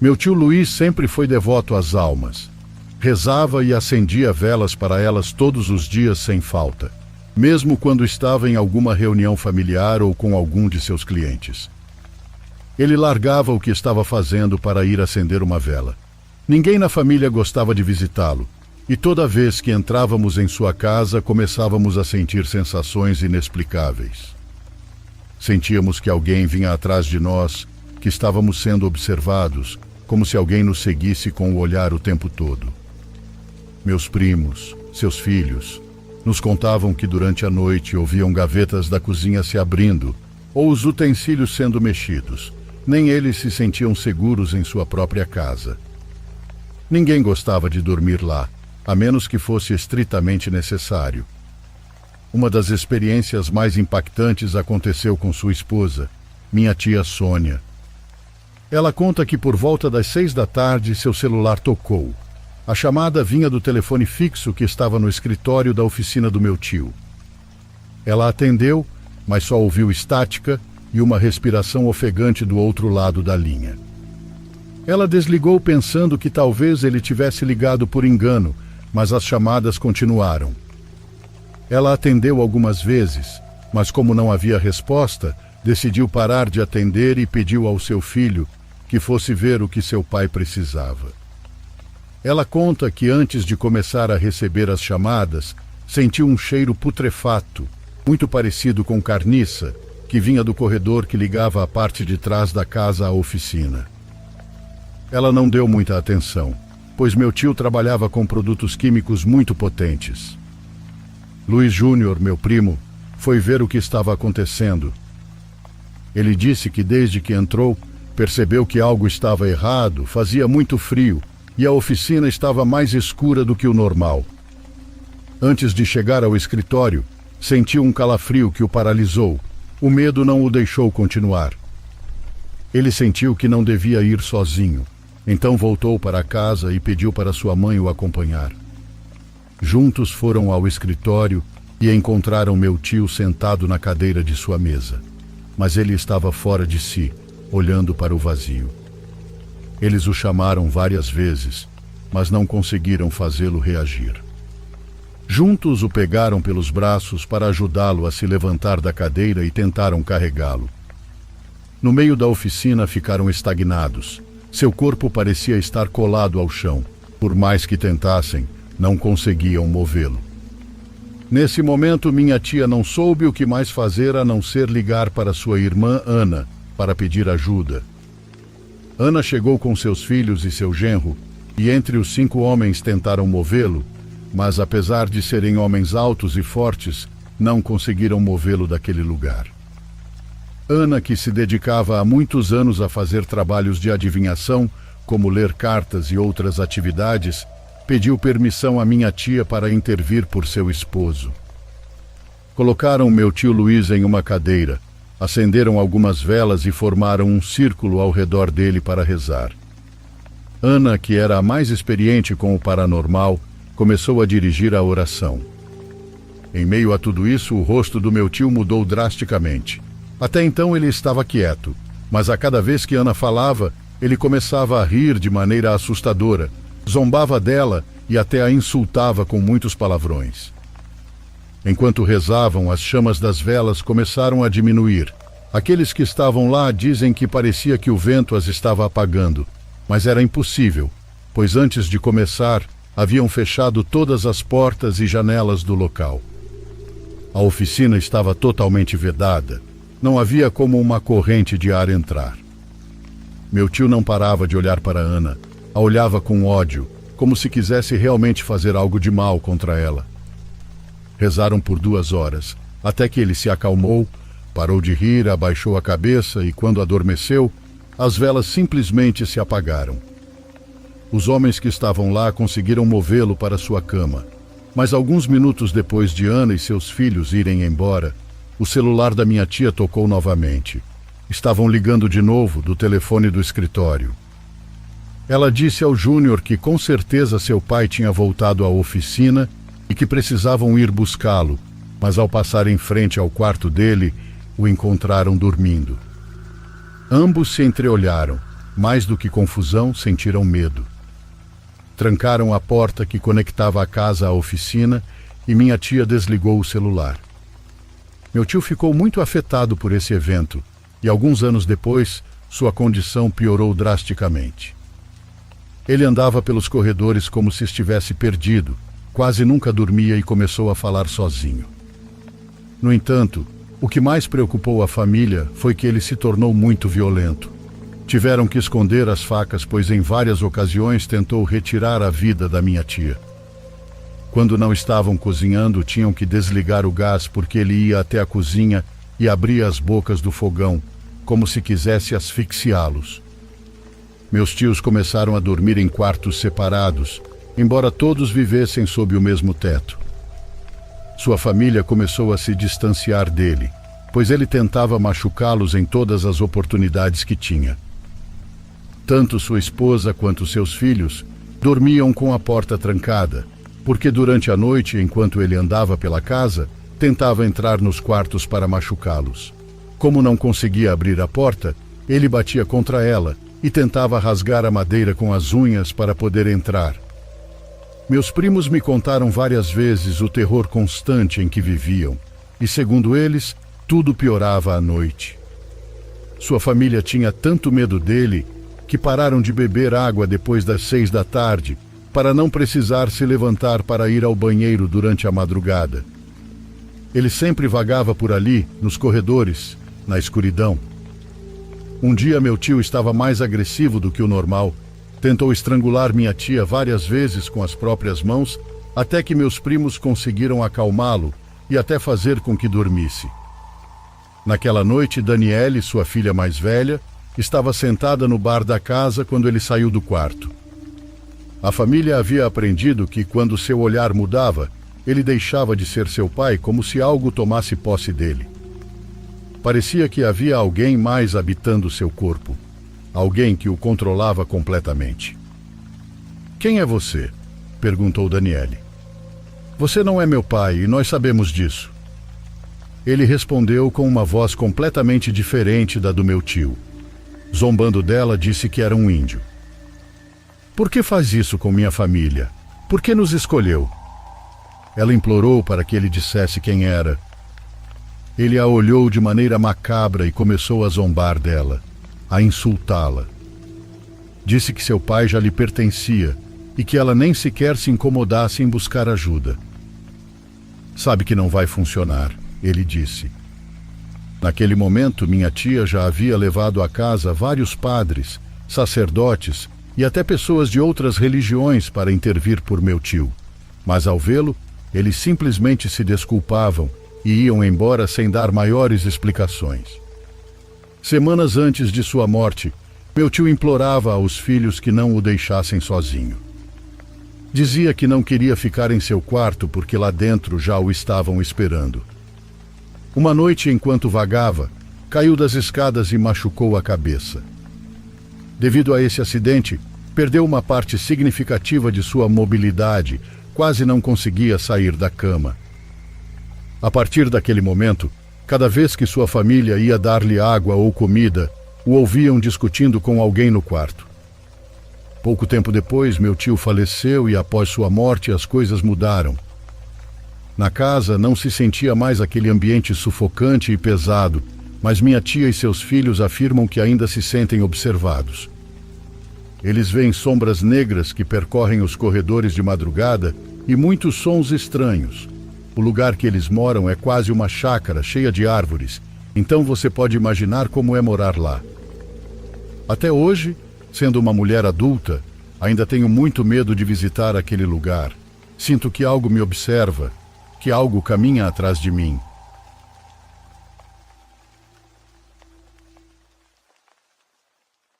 Meu tio Luiz sempre foi devoto às almas. Rezava e acendia velas para elas todos os dias sem falta, mesmo quando estava em alguma reunião familiar ou com algum de seus clientes. Ele largava o que estava fazendo para ir acender uma vela. Ninguém na família gostava de visitá-lo, e toda vez que entrávamos em sua casa, começávamos a sentir sensações inexplicáveis. Sentíamos que alguém vinha atrás de nós, que estávamos sendo observados, como se alguém nos seguisse com o olhar o tempo todo. Meus primos, seus filhos, nos contavam que durante a noite ouviam gavetas da cozinha se abrindo ou os utensílios sendo mexidos. Nem eles se sentiam seguros em sua própria casa. Ninguém gostava de dormir lá, a menos que fosse estritamente necessário. Uma das experiências mais impactantes aconteceu com sua esposa, minha tia Sônia. Ela conta que por volta das 6 da tarde seu celular tocou. A chamada vinha do telefone fixo que estava no escritório da oficina do meu tio. Ela atendeu, mas só ouviu estática e uma respiração ofegante do outro lado da linha. Ela desligou pensando que talvez ele tivesse ligado por engano, mas as chamadas continuaram. Ela atendeu algumas vezes, mas como não havia resposta, decidiu parar de atender e pediu ao seu filho que fosse ver o que seu pai precisava. Ela conta que antes de começar a receber as chamadas, sentiu um cheiro putrefato, muito parecido com carniça, que vinha do corredor que ligava a parte de trás da casa à oficina. Ela não deu muita atenção, pois meu tio trabalhava com produtos químicos muito potentes. Luiz Júnior, meu primo, foi ver o que estava acontecendo. Ele disse que desde que entrou, percebeu que algo estava errado, fazia muito frio e a oficina estava mais escura do que o normal. Antes de chegar ao escritório, sentiu um calafrio que o paralisou. O medo não o deixou continuar. Ele sentiu que não devia ir sozinho, então voltou para casa e pediu para sua mãe o acompanhar. Juntos foram ao escritório e encontraram meu tio sentado na cadeira de sua mesa, mas ele estava fora de si, olhando para o vazio. Eles o chamaram várias vezes, mas não conseguiram fazê-lo reagir. Juntos o pegaram pelos braços para ajudá-lo a se levantar da cadeira e tentaram carregá-lo. No meio da oficina ficaram estagnados. Seu corpo parecia estar colado ao chão. Por mais que tentassem, não conseguiam movê-lo. Nesse momento, minha tia não soube o que mais fazer a não ser ligar para sua irmã Ana para pedir ajuda. Ana chegou com seus filhos e seu genro, e entre os 5 homens tentaram movê-lo, mas apesar de serem homens altos e fortes, não conseguiram movê-lo daquele lugar. Ana, que se dedicava há muitos anos a fazer trabalhos de adivinhação, como ler cartas e outras atividades, pediu permissão à minha tia para intervir por seu esposo. Colocaram meu tio Luiz em uma cadeira, acenderam algumas velas e formaram um círculo ao redor dele para rezar. Ana, que era a mais experiente com o paranormal, começou a dirigir a oração. Em meio a tudo isso, o rosto do meu tio mudou drasticamente. Até então ele estava quieto, mas a cada vez que Ana falava, ele começava a rir de maneira assustadora, zombava dela e até a insultava com muitos palavrões. Enquanto rezavam, as chamas das velas começaram a diminuir. Aqueles que estavam lá dizem que parecia que o vento as estava apagando, mas era impossível, pois antes de começar, haviam fechado todas as portas e janelas do local. A oficina estava totalmente vedada. Não havia como uma corrente de ar entrar. Meu tio não parava de olhar para Ana. A olhava com ódio, como se quisesse realmente fazer algo de mal contra ela. Rezaram por 2 horas, até que ele se acalmou, parou de rir, abaixou a cabeça e, quando adormeceu, as velas simplesmente se apagaram. Os homens que estavam lá conseguiram movê-lo para sua cama, mas alguns minutos depois de Ana e seus filhos irem embora, o celular da minha tia tocou novamente. Estavam ligando de novo do telefone do escritório. Ela disse ao Júnior que com certeza seu pai tinha voltado à oficina e que precisavam ir buscá-lo, mas ao passar em frente ao quarto dele, o encontraram dormindo. Ambos se entreolharam, Mais do que confusão, sentiram medo. Trancaram a porta que conectava a casa à oficina e minha tia desligou o celular. Meu tio ficou muito afetado por esse evento e alguns anos depois, sua condição piorou drasticamente. Ele andava pelos corredores como se estivesse perdido, quase nunca dormia e começou a falar sozinho. No entanto, o que mais preocupou a família foi que ele se tornou muito violento. Tiveram que esconder as facas, pois em várias ocasiões tentou retirar a vida da minha tia. Quando não estavam cozinhando, tinham que desligar o gás porque ele ia até a cozinha e abria as bocas do fogão, como se quisesse asfixiá-los. Meus tios começaram a dormir em quartos separados, embora todos vivessem sob o mesmo teto. Sua família começou a se distanciar dele, pois ele tentava machucá-los em todas as oportunidades que tinha. Tanto sua esposa quanto seus filhos dormiam com a porta trancada, porque durante a noite, enquanto ele andava pela casa, tentava entrar nos quartos para machucá-los. Como não conseguia abrir a porta, ele batia contra ela e tentava rasgar a madeira com as unhas para poder entrar. Meus primos me contaram várias vezes o terror constante em que viviam, e segundo eles, tudo piorava à noite. Sua família tinha tanto medo dele que pararam de beber água depois das 6 da tarde, para não precisar se levantar para ir ao banheiro durante a madrugada. Ele sempre vagava por ali, nos corredores, na escuridão. Um dia meu tio estava mais agressivo do que o normal. Tentou estrangular minha tia várias vezes com as próprias mãos, até que meus primos conseguiram acalmá-lo e até fazer com que dormisse. Naquela noite, Daniele, sua filha mais velha, estava sentada no bar da casa quando ele saiu do quarto. A família havia aprendido que, quando seu olhar mudava, ele deixava de ser seu pai, como se algo tomasse posse dele. Parecia que havia alguém mais habitando seu corpo, alguém que o controlava completamente. "Quem é você?" perguntou Daniele. "Você não é meu pai e nós sabemos disso." Ele respondeu com uma voz completamente diferente da do meu tio. Zombando dela, disse que era um índio. "Por que faz isso com minha família? Por que nos escolheu?" Ela implorou para que ele dissesse quem era. Ele a olhou de maneira macabra e começou a zombar dela, a insultá-la. Disse que seu pai já lhe pertencia e que ela nem sequer se incomodasse em buscar ajuda. "Sabe que não vai funcionar", ele disse. Naquele momento, minha tia já havia levado à casa vários padres, sacerdotes e até pessoas de outras religiões para intervir por meu tio. Mas ao vê-lo, eles simplesmente se desculpavam e iam embora sem dar maiores explicações. Semanas antes de sua morte, meu tio implorava aos filhos que não o deixassem sozinho. Dizia que não queria ficar em seu quarto porque lá dentro já o estavam esperando. Uma noite, enquanto vagava, caiu das escadas e machucou a cabeça. Devido a esse acidente, perdeu uma parte significativa de sua mobilidade, quase não conseguia sair da cama. A partir daquele momento, cada vez que sua família ia dar-lhe água ou comida, o ouviam discutindo com alguém no quarto. Pouco tempo depois, meu tio faleceu e após sua morte as coisas mudaram. Na casa não se sentia mais aquele ambiente sufocante e pesado, mas minha tia e seus filhos afirmam que ainda se sentem observados. Eles veem sombras negras que percorrem os corredores de madrugada e muitos sons estranhos. O lugar que eles moram é quase uma chácara cheia de árvores, então você pode imaginar como é morar lá. Até hoje, sendo uma mulher adulta, ainda tenho muito medo de visitar aquele lugar. Sinto que algo me observa, que algo caminha atrás de mim.